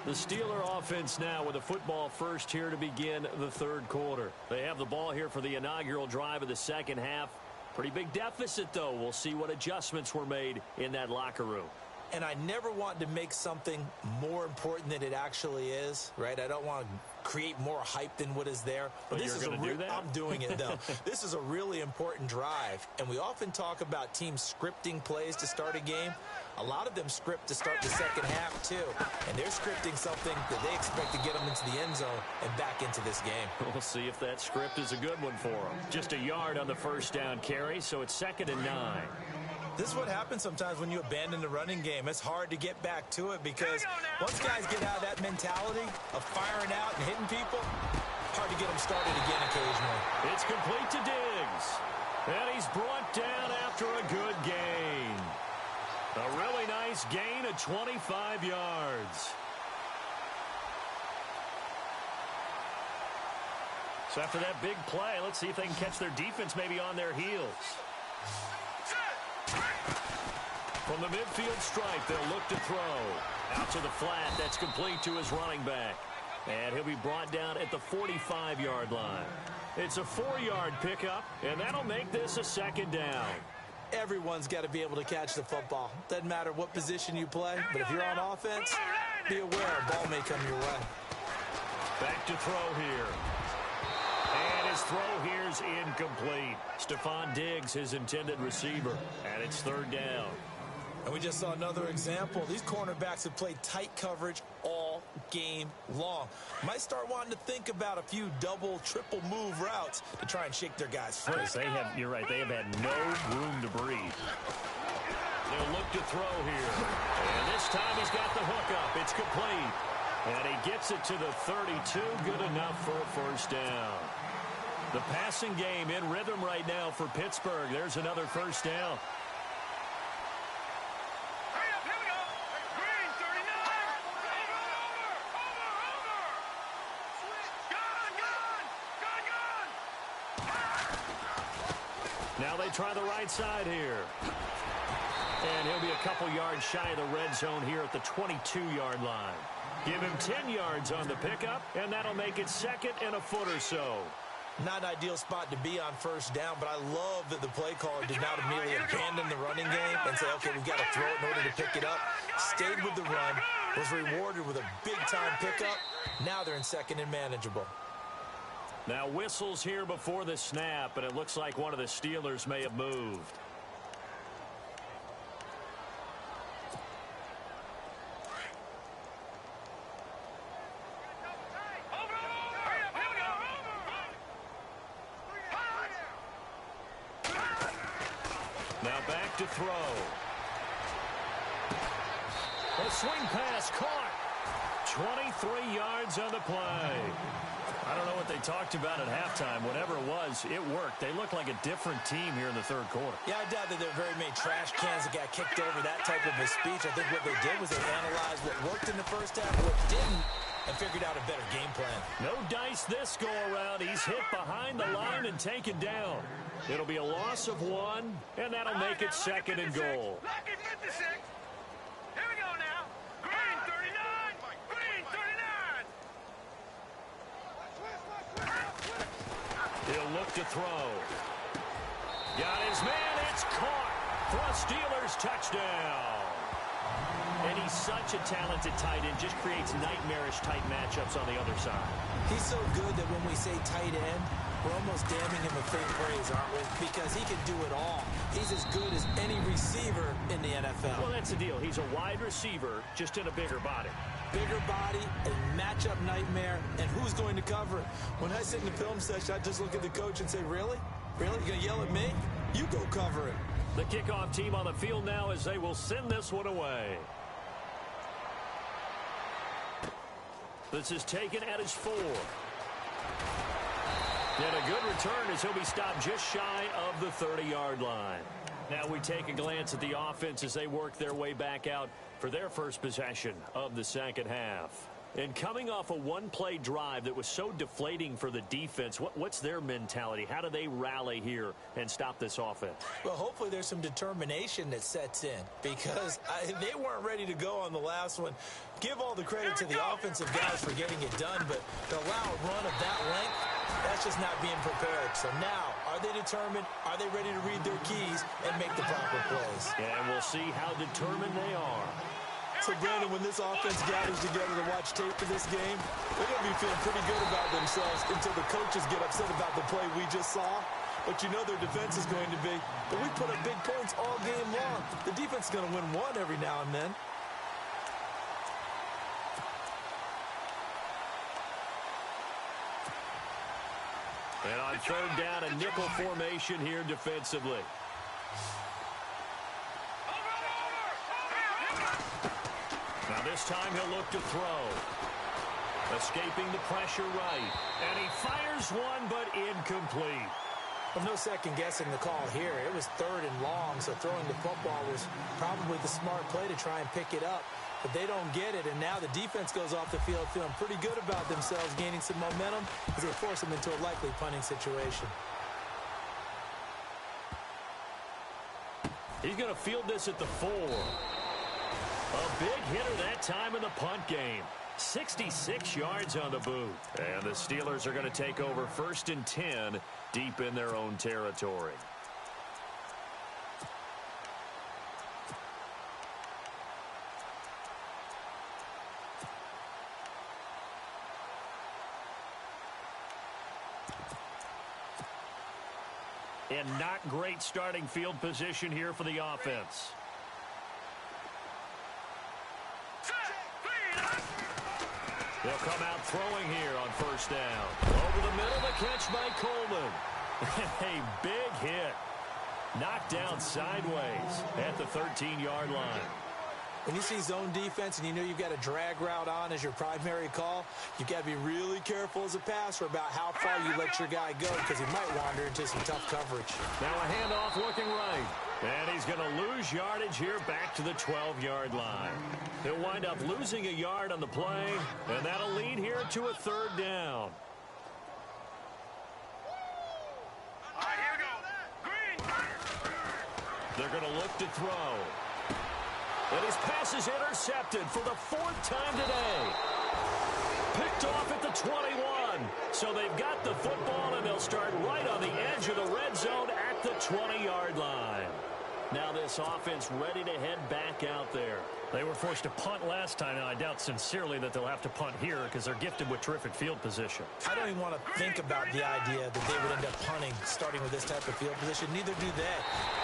Speaker 4: The Steeler offense now with a football first here to begin the 3rd quarter. They have the ball here for the inaugural drive of the 2nd half. Pretty big deficit, though. We'll see what adjustments were made in that locker room.
Speaker 5: And I never want to make something more important than it actually is, right? I don't want to create more hype than what is there.
Speaker 4: But this is going to do that?
Speaker 5: I'm doing it, though. This is a really important drive, and we often talk about teams scripting plays to start a game. A lot of them script to start the 2nd half, too. And they're scripting something that they expect to get them into the end zone and back into this game.
Speaker 4: We'll see if that script is a good one for them. Just a yard on the 1st down carry, so it's 2nd and 9.
Speaker 5: This is what happens sometimes when you abandon the running game. It's hard to get back to it because once guys get out of that mentality of firing out and hitting people, hard to get them started again occasionally.
Speaker 4: It's complete to Diggs. And he's brought down after a good gain. A really nice gain of 25 yards. So after that big play, let's see if they can catch their defense maybe on their heels. From the midfield stripe, they'll look to throw. Out to the flat, that's complete to his running back. And he'll be brought down at the 45-yard line. It's a 4-yard pickup, and that'll make this a 2nd down.
Speaker 5: Everyone's got to be able to catch the football. Doesn't matter what position you play, but if you're on offense, be aware a ball may come your way.
Speaker 4: Back to throw here. And his throw here's incomplete. Stephon Diggs, his intended receiver. And it's 3rd down.
Speaker 5: And we just saw another example. These cornerbacks have played tight coverage all game long. Might start wanting to think about a few double, triple move routes to try and shake their guys free.
Speaker 4: You're right, they have had no room to breathe. They'll look to throw here. And this time he's got the hook up. It's complete. And he gets it to the 32. Good enough for a 1st down. The passing game in rhythm right now for Pittsburgh. There's another 1st down. Now they try the right side here. And he'll be a couple yards shy of the red zone here at the 22-yard line. Give him 10 yards on the pickup, and that'll make it 2nd and a foot or so.
Speaker 5: Not an ideal spot to be on 1st down, but I love that the play caller did not immediately abandon the running game and say, okay, we've got to throw it in order to pick it up. Stayed with the run, was rewarded with a big-time pickup. Now they're in 2nd and manageable.
Speaker 4: Now whistles here before the snap, and it looks like one of the Steelers may have moved. Now back to throw. A swing pass caught. 23 yards on the play. I don't know what they talked about at halftime. Whatever it was, it worked. They looked like a different team here in the third quarter.
Speaker 5: Yeah, I doubt that there were very many trash cans that got kicked over, that type of a speech. I think what they did was they analyzed what worked in the first half, what didn't, and figured out a better game plan.
Speaker 4: No dice this go-around. He's hit behind the line and taken down. It'll be a loss of 1, and that'll make it second and goal.
Speaker 3: Lucky 56. Here we go now. Green 39. Green 39.
Speaker 4: He'll look to throw. Got his man. It's caught for a Steelers touchdown. And he's such a talented tight end. Just creates nightmarish tight matchups on the other side.
Speaker 5: He's so good that when we say tight end, we're almost damning him with fake praise, aren't we? Because he can do it all. He's as good as any receiver in the NFL.
Speaker 4: Well, that's the deal. He's a wide receiver, just in a bigger body.
Speaker 5: Bigger body, a matchup nightmare, and who's going to cover it? When I sit in the film session, I just look at the coach and say, really? Really? You going to yell at me? You go cover it.
Speaker 4: The kickoff team on the field now as they will send this one away. This is taken at his 4. And a good return as he'll be stopped just shy of the 30-yard line. Now we take a glance at the offense as they work their way back out for their first possession of the second half. And coming off a one-play drive that was so deflating for the defense, what's their mentality? How do they rally here and stop this offense?
Speaker 5: Well, hopefully there's some determination that sets in because they weren't ready to go on the last one. Give all the credit to the offensive guys for getting it done, but to allow a run of that length, that's just not being prepared. So now, are they determined? Are they ready to read their keys and make the proper plays?
Speaker 4: And we'll see how determined they are.
Speaker 5: So, Brandon, when this offense gathers together to watch tape for this game, they're going to be feeling pretty good about themselves until the coaches get upset about the play we just saw. But you know their defense is going to be. But we put up big points all game long. The defense is going to win one every now and then.
Speaker 4: And on third down, a nickel formation here defensively. Now this time he'll look to throw. Escaping the pressure right. And he fires one, but incomplete.
Speaker 5: Well, no second guessing the call here. It was 3rd and long, so throwing the football was probably the smart play to try and pick it up. But they don't get it, and now the defense goes off the field feeling pretty good about themselves, gaining some momentum as they force them into a likely punting situation.
Speaker 4: He's going to field this at the 4. A big hitter that time in the punt game. 66 yards on the boot. And the Steelers are going to take over 1st and 10 deep in their own territory. And not great starting field position here for the offense. They'll come out throwing here on 1st down. Over the middle, the catch by Coleman. A big hit. Knocked down sideways at the 13-yard line.
Speaker 5: When you see zone defense and you know you've got a drag route on as your primary call, you've got to be really careful as a passer about how far you let your guy go because he might wander into some tough coverage.
Speaker 4: Now a handoff looking right. And he's going to lose yardage here back to the 12-yard line. He'll wind up losing a yard on the play, and that'll lead here to a 3rd down.
Speaker 3: All right, here we go. Green.
Speaker 4: They're going to look to throw. And his pass is intercepted for the 4th time today. Picked off at the 21. So they've got the football, and they'll start right on the edge of the red zone at the 20-yard line. Now this offense ready to head back out there. They were forced to punt last time, and I doubt sincerely that they'll have to punt here because they're gifted with terrific field position.
Speaker 5: I don't even want to think about the idea that they would end up punting starting with this type of field position. Neither do they.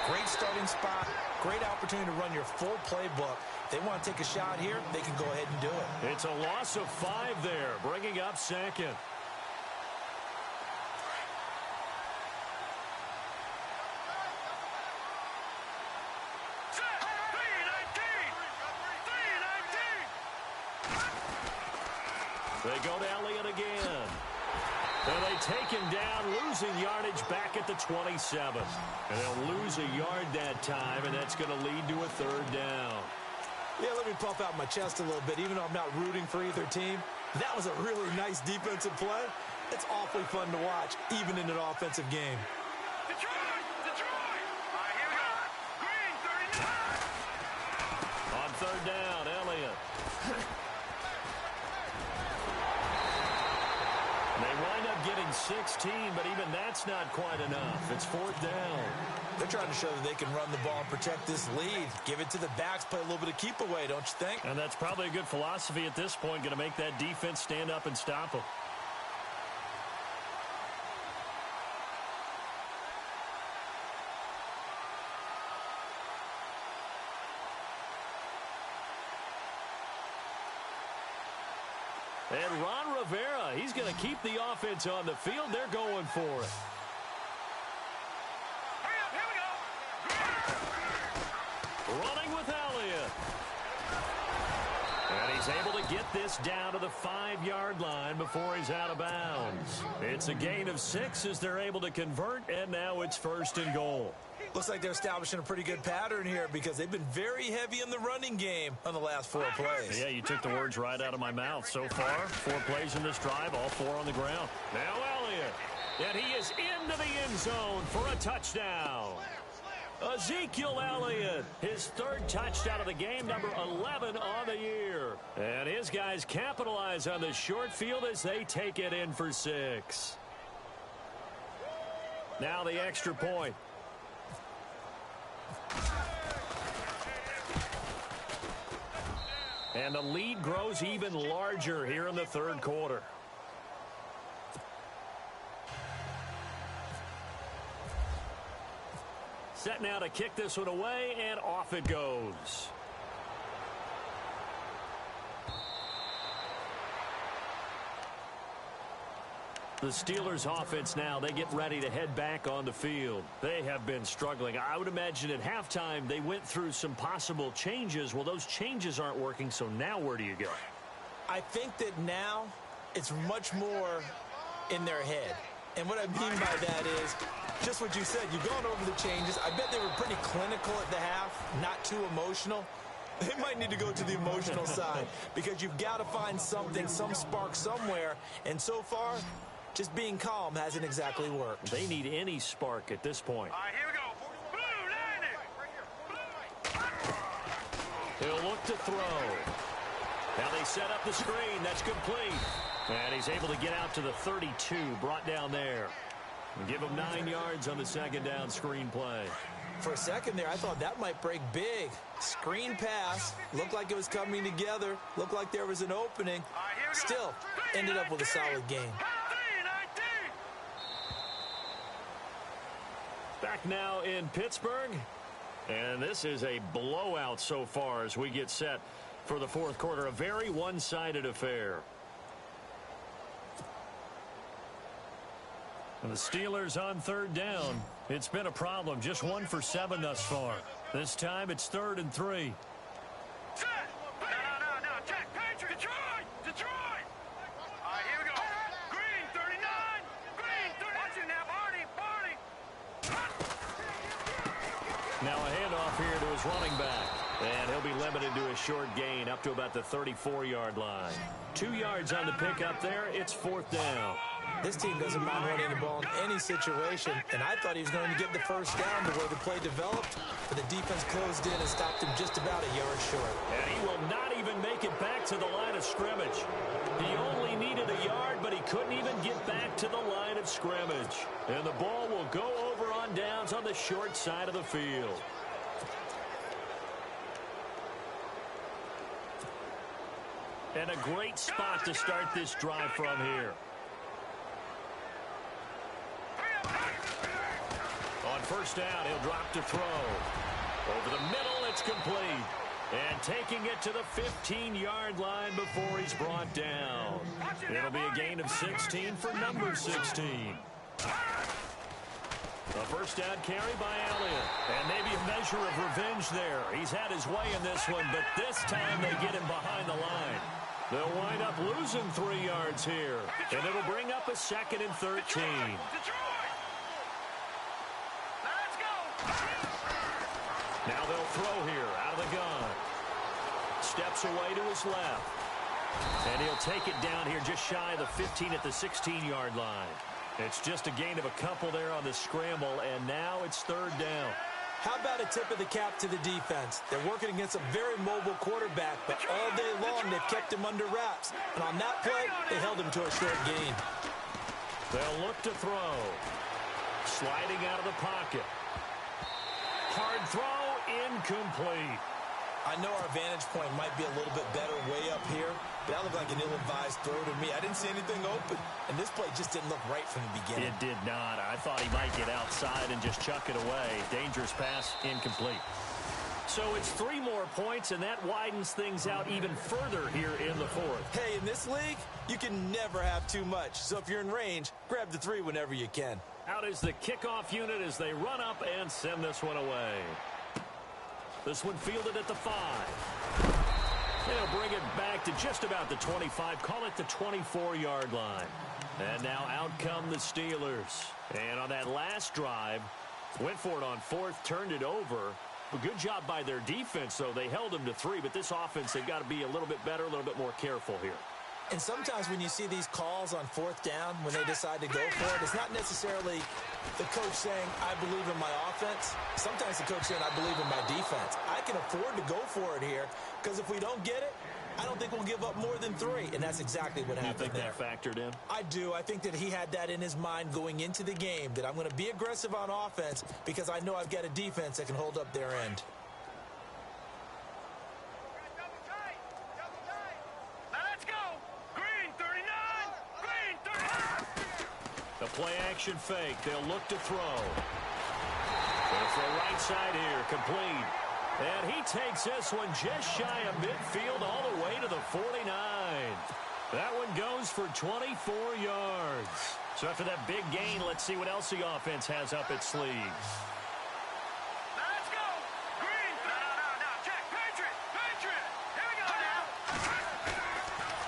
Speaker 5: Great starting spot, great opportunity to run your full playbook. If they want to take a shot here, they can go ahead and do it.
Speaker 4: It's a loss of 5 there, bringing up 2nd. They go to Elliott again. And they take him down, losing yardage back at the 27. And they'll lose a yard that time, and that's going to lead to a third down.
Speaker 5: Yeah, let me puff out my chest a little bit, even though I'm not rooting for either team. That was a really nice defensive play. It's awfully fun to watch, even in an offensive game.
Speaker 3: Detroit! Detroit! All right, here we go. Green, 39!
Speaker 4: On third down, Elliott. They wind up getting 16, but even that's not quite enough. It's fourth down.
Speaker 5: They're trying to show that they can run the ball and protect this lead. Give it to the backs, play a little bit of keep away, don't you think?
Speaker 4: And that's probably a good philosophy at this point, going to make that defense stand up and stop them. And Ron Rivera, he's going to keep the offense on the field. They're going for it.
Speaker 3: Hurry up, here we go.
Speaker 4: Running with Elliott. And he's able to get this down to the 5-yard line before he's out of bounds. It's a gain of 6 as they're able to convert, and now it's first and goal.
Speaker 5: Looks like they're establishing a pretty good pattern here because they've been very heavy in the running game on the last 4 plays.
Speaker 4: Yeah, you took the words right out of my mouth. So far, 4 plays in this drive, all 4 on the ground. Now Elliott, and he is into the end zone for a touchdown. Ezekiel Elliott, his 3rd touchdown of the game, number 11 on the year. And his guys capitalize on the short field as they take it in for 6. Now the extra point. And the lead grows even larger here in the 3rd quarter. Set now to kick this one away, and off it goes. The Steelers offense now, they get ready to head back on the field. They have been struggling. I would imagine at halftime they went through some possible changes. Well, those changes aren't working, so now where do you go?
Speaker 5: I think that now it's much more in their head. And what I mean by that is just what you said. You've gone over the changes. I bet they were pretty clinical at the half, not too emotional. They might need to go to the emotional side because you've got to find something, some spark somewhere. And so far, just being calm hasn't exactly worked.
Speaker 4: They need any spark at this point.
Speaker 3: All right, here we go. Blue, line it.
Speaker 4: He'll look to throw. Now they set up the screen. That's complete. And he's able to get out to the 32, brought down there. And give him 9 yards on the 2nd down screen play.
Speaker 5: For a second there, I thought that might break big. Screen pass. Looked like it was coming together. Looked like there was an opening. Still, ended up with a solid game.
Speaker 4: Back now in Pittsburgh. And this is a blowout so far as we get set for the 4th quarter. A very one-sided affair. And the Steelers on 3rd down. It's been a problem. Just 1 for 7 thus far. This time it's 3rd and 3.
Speaker 3: Set. No. Check. Patriot. Detroit. All right, here we go. Green, 39. Green, 30. Watch it now, Barney.
Speaker 4: Now a handoff here to his running back. And he'll be limited to a short gain up to about the 34-yard line. 2 yards on the pickup there. It's 4th down.
Speaker 5: This team doesn't mind running the ball in any situation, and I thought he was going to get the first down the way the play developed, but the defense closed in and stopped him just about a yard short.
Speaker 4: And he will not even make it back to the line of scrimmage. He only needed a yard, but he couldn't even get back to the line of scrimmage. And the ball will go over on downs on the short side of the field. And a great spot to start this drive from here. On 1st down, he'll drop to throw. Over the middle, it's complete. And taking it to the 15-yard line before he's brought down. It'll be a gain of 16 for number 16. A 1st down carry by Elliott. And maybe a measure of revenge there. He's had his way in this one, but this time they get him behind the line. They'll wind up losing 3 yards here. And it'll bring up a 2nd and 13. Now they'll throw here out of the gun. Steps away to his left. And he'll take it down here just shy of the 15 at the 16-yard line. It's just a gain of a couple there on the scramble, and now it's 3rd down.
Speaker 5: How about a tip of the cap to the defense? They're working against a very mobile quarterback, but all day long they've kept him under wraps. And on that play, they held him to a short gain.
Speaker 4: They'll look to throw. Sliding out of the pocket. Hard throw, incomplete.
Speaker 5: I know our vantage point might be a little bit better way up here, but that looked like an ill-advised throw to me. I didn't see anything open, and this play just didn't look right from the beginning.
Speaker 4: It did not. I thought he might get outside and just chuck it away. Dangerous pass, incomplete. So it's 3 more points, and that widens things out even further here in the 4th.
Speaker 5: Hey, in this league, you can never have too much. So if you're in range, grab the 3 whenever you can.
Speaker 4: Out is the kickoff unit as they run up and send this one away. This one fielded at the 5. They'll bring it back to just about the 25. Call it the 24-yard line. And now out come the Steelers. And on that last drive, went for it on 4th, turned it over. A good job by their defense, though. They held them to 3, but this offense, they've got to be a little bit better, a little bit more careful here.
Speaker 5: And sometimes when you see these calls on 4th down, when they decide to go for it, it's not necessarily the coach saying, I believe in my offense. Sometimes the coach saying, I believe in my defense. I can afford to go for it here because if we don't get it, I don't think we'll give up more than 3, and that's exactly what happened there.
Speaker 4: You think that factored in?
Speaker 5: I do. I think that he had that in his mind going into the game, that I'm going to be aggressive on offense because I know I've got a defense that can hold up their end.
Speaker 4: The play-action fake. They'll look to throw. They'll throw right side here. Complete. And he takes this one just shy of midfield all the way to the 49. That one goes for 24 yards. So after that big gain, let's see what else the offense has up its sleeves.
Speaker 3: Let's go. Green. No. Check. Patriot. Here we go now.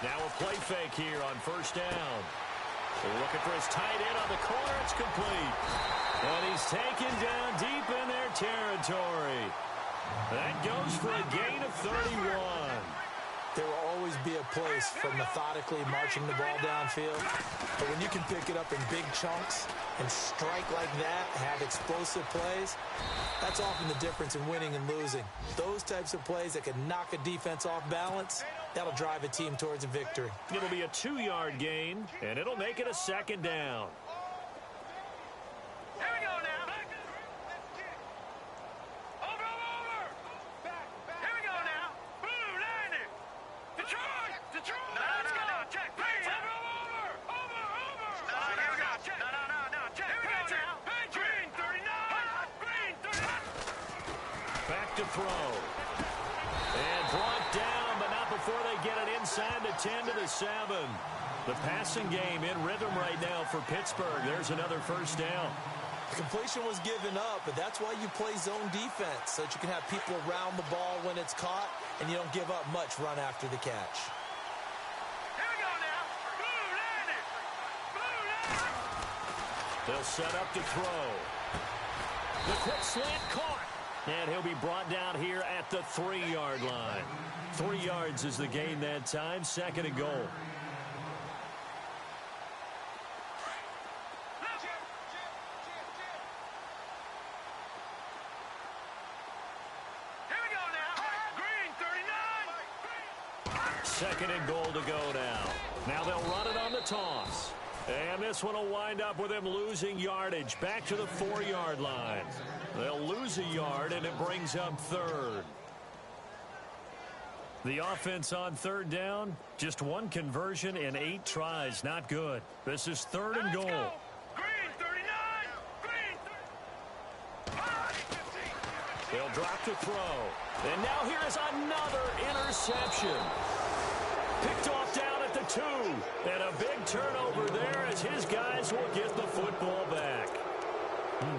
Speaker 4: Now a play fake here on 1st down. They're looking for his tight end on the corner. It's complete. And he's taken down deep in their territory. That goes for a gain of 31.
Speaker 5: There will always be a place for methodically marching the ball downfield. But when you can pick it up in big chunks and strike like that, have explosive plays, that's often the difference in winning and losing. Those types of plays that can knock a defense off balance, that'll drive a team towards a victory.
Speaker 4: It'll be a 2-yard gain, and it'll make it a 2nd down.
Speaker 3: Here we go now. Over. Here we go now. Blue landing. Detroit. No. Check. Over. No. Here we go. Check. No. Check. Here we go now. Green 39.
Speaker 4: Back to throw. And brought down, but not before they get it inside the 10 to the 7. The passing game in rhythm right now for Pittsburgh. There's another 1st down.
Speaker 5: The completion was given up, but that's why you play zone defense, so that you can have people around the ball when it's caught, and you don't give up much run after the catch.
Speaker 3: Here we go now. Blue landing.
Speaker 4: They'll set up to throw. The quick slant caught. And he'll be brought down here at the 3-yard line. 3 yards is the gain that time. 2nd and goal.
Speaker 3: Here we go now. Green 39.
Speaker 4: 2nd and goal to go now. Now they'll run it on the toss. And this one will wind up with them losing yardage back to the 4-yard line. They'll lose a yard, and it brings up 3rd. The offense on 3rd down, just 1 conversion in 8 tries. Not good. This is 3rd and goal.
Speaker 3: Green 39.
Speaker 4: They'll drop to throw. And now here is another interception. Picked off down at the 2. And a big turnover there as his guys will get the football back.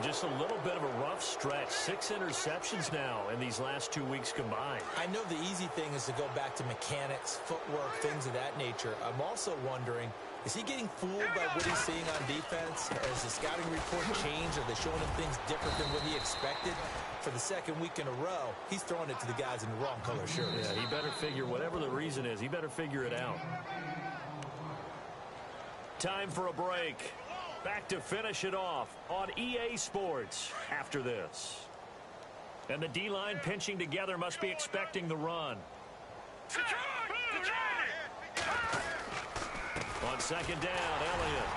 Speaker 4: Just a little bit of a rough stretch. 6 interceptions now in these last 2 weeks combined.
Speaker 5: I know the easy thing is to go back to mechanics, footwork, things of that nature. I'm also wondering, is he getting fooled by what he's seeing on defense? Has the scouting report changed? Are they showing him things different than what he expected? For the second week in a row, he's throwing it to the guys in the wrong color shirts.
Speaker 4: Yeah, he better figure, whatever the reason is, he better figure it out. Time for a break. Back to finish it off on EA Sports after this. And the D-line pinching together must be expecting the run. On second down, Elliott.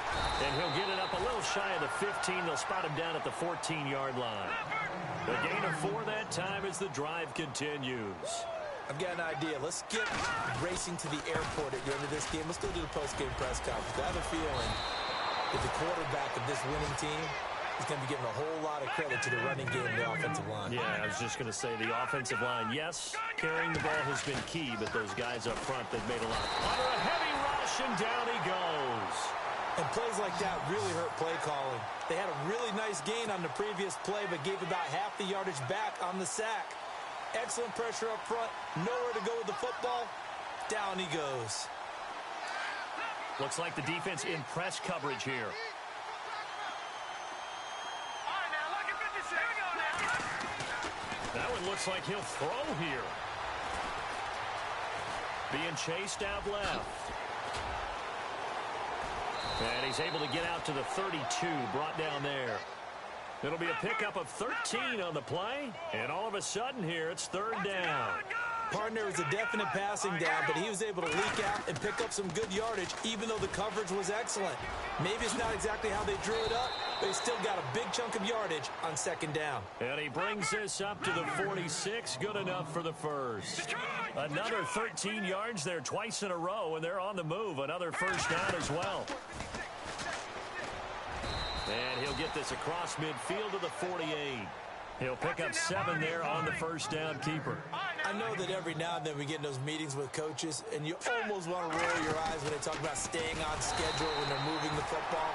Speaker 4: And he'll get it up a little shy of the 15. They'll spot him down at the 14-yard line. The gain of 4 that time as the drive continues.
Speaker 5: I've got an idea. Let's get racing to the airport at the end of this game. Let's go do the post-game press conference. I have a feeling that the quarterback of this winning team is going to be giving a whole lot of credit to the running game and the offensive line.
Speaker 4: Yeah, I was just going to say the offensive line, yes, carrying the ball has been key, but those guys up front, they've made a lot. Under a heavy rush, and down he goes.
Speaker 5: And plays like that really hurt play calling. They had a really nice gain on the previous play, but gave about half the yardage back on the sack. Excellent pressure up front, nowhere to go with the football. Down he goes.
Speaker 4: Looks like the defense in press coverage here. That one looks like he'll throw here. Being chased out left. And he's able to get out to the 32, brought down there. It'll be a pickup of 13 on the play. And all of a sudden here, it's 3rd down.
Speaker 5: Partner was a definite passing down, but he was able to leak out and pick up some good yardage, even though the coverage was excellent. Maybe it's not exactly how they drew it up, but he still got a big chunk of yardage on 2nd down.
Speaker 4: And he brings this up to the 46. Good enough for the first. Another 13 yards there twice in a row, and they're on the move. Another 1st down as well. And he'll get this across midfield to the 48. He'll pick up 7 there on the 1st down keeper.
Speaker 5: I know that every now and then we get in those meetings with coaches, and you almost want to roll your eyes when they talk about staying on schedule when they're moving the football.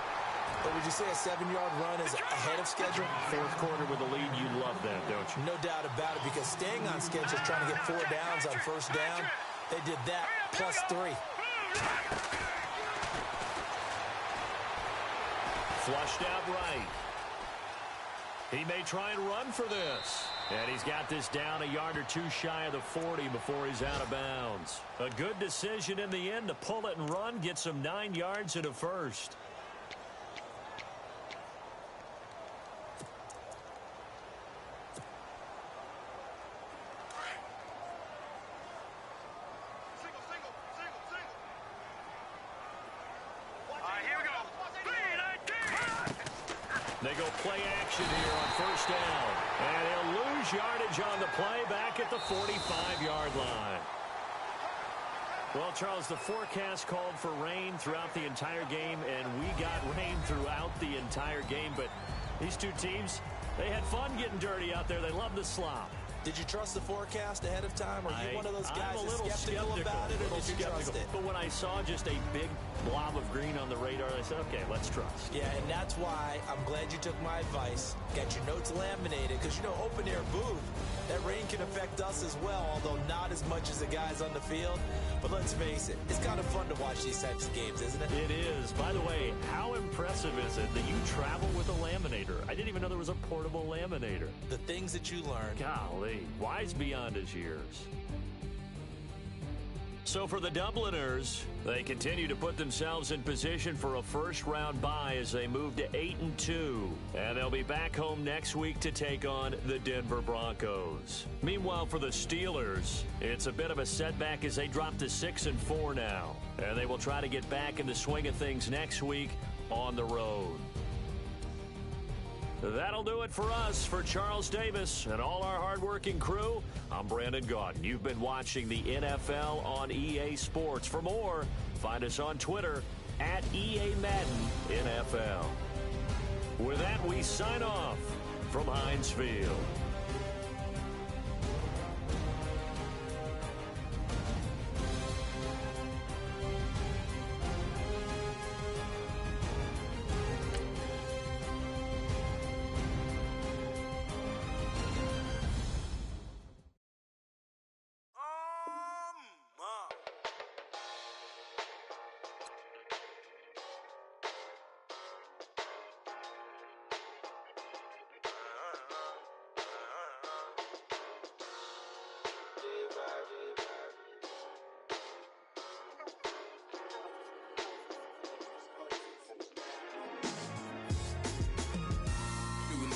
Speaker 5: But would you say a 7-yard run is ahead of schedule?
Speaker 4: 4th quarter with a lead, you love that, don't you?
Speaker 5: No doubt about it, because staying on schedule is trying to get 4 downs on 1st down. They did that plus 3.
Speaker 4: Flushed out right. He may try and run for this. And he's got this down a yard or 2 shy of the 40 before he's out of bounds. A good decision in the end to pull it and run, gets him 9 yards and a first. They go play action here on 1st down. And he'll lose yardage on the play back at the 45-yard line. Well, Charles, the forecast called for rain throughout the entire game, and we got rain throughout the entire game. But these two teams, they had fun getting dirty out there. They love the slop.
Speaker 5: Did you trust the forecast ahead of time? Are you one of those guys that's skeptical about it, or did you trust it?
Speaker 4: But when I saw just a big blob of green on the radar, I said, okay, let's trust.
Speaker 5: Yeah, and that's why I'm glad you took my advice. Got your notes laminated, because, you know, open air booth, that rain can affect us as well, although not as much as the guys on the field. But let's face it, it's kind of fun to watch these types of games, isn't it?
Speaker 4: It is. By the way, how impressive is it that you travel with a laminator? I didn't even know there was a portable laminator.
Speaker 5: The things that you learn.
Speaker 4: Golly, wise beyond his years. So for the Dubliners, they continue to put themselves in position for a first-round bye as they move to 8-2. And they'll be back home next week to take on the Denver Broncos. Meanwhile, for the Steelers, it's a bit of a setback as they drop to 6-4 now. And they will try to get back in the swing of things next week on the road. That'll do it for us. For Charles Davis and all our hardworking crew, I'm Brandon Gaudin. You've been watching the NFL on EA Sports. For more, find us on Twitter at EA Madden NFL. With that, we sign off from Heinz Field.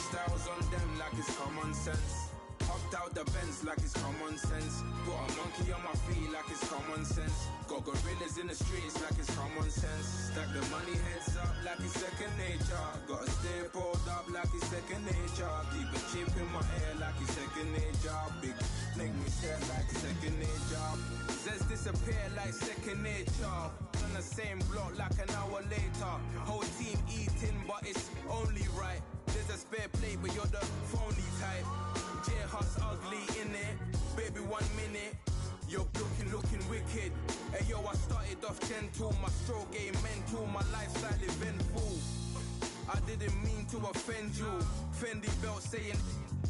Speaker 6: styles on them like it's common sense. Hopped out the Benz like it's common sense. Put a monkey on my feet like it's common sense. Got gorillas in the streets like it's common sense. Stack the money heads up like it's second nature. Gotta stay pulled up like it's second nature. Keep a chip in my ear like it's second nature. Big make me stare like second nature. Says disappear like second nature. On the same block like an hour later. Whole team eating but it's only right. There's a spare plate but you're the phony type. J-Hut's ugly in it, baby 1 minute. You're looking wicked. Hey yo, I started off gentle, my stroke game mental, my lifestyle eventful. I didn't mean to offend you. Fendi belt saying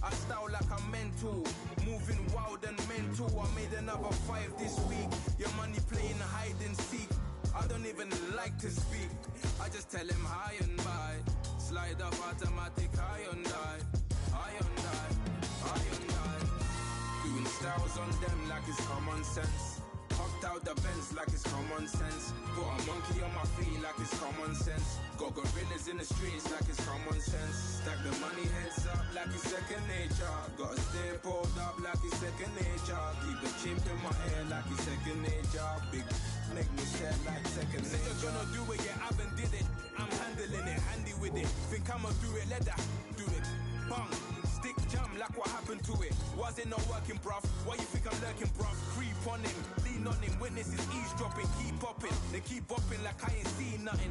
Speaker 6: I style like I'm mental. Moving wild and mental. I made another 5 this week. Your money playing hide and seek. I don't even like to speak. I just tell him high and by. Slide up automatic high and die. High and die. Doing styles on them like it's common sense. Hopped out the Benz like it's common sense. Put a monkey on my feet like it's common sense. Got gorillas in the streets like it's common sense. Stack the money heads up like it's second nature. Gotta stay pulled up like it's second nature. Keep the chip in my ear like it's second nature. Big make me stare like second nature. Said you're gonna do it, yeah, I haven't did it. I'm handling it, handy with it. Think I'ma do it, let that do it. Bang. Stick jam like what happened to it. Was it not working, bruv? Why you think I'm lurking, bruv? Creep on him, lean on him, witnesses eavesdropping, keep popping. They keep bopping like I ain't seen nothing.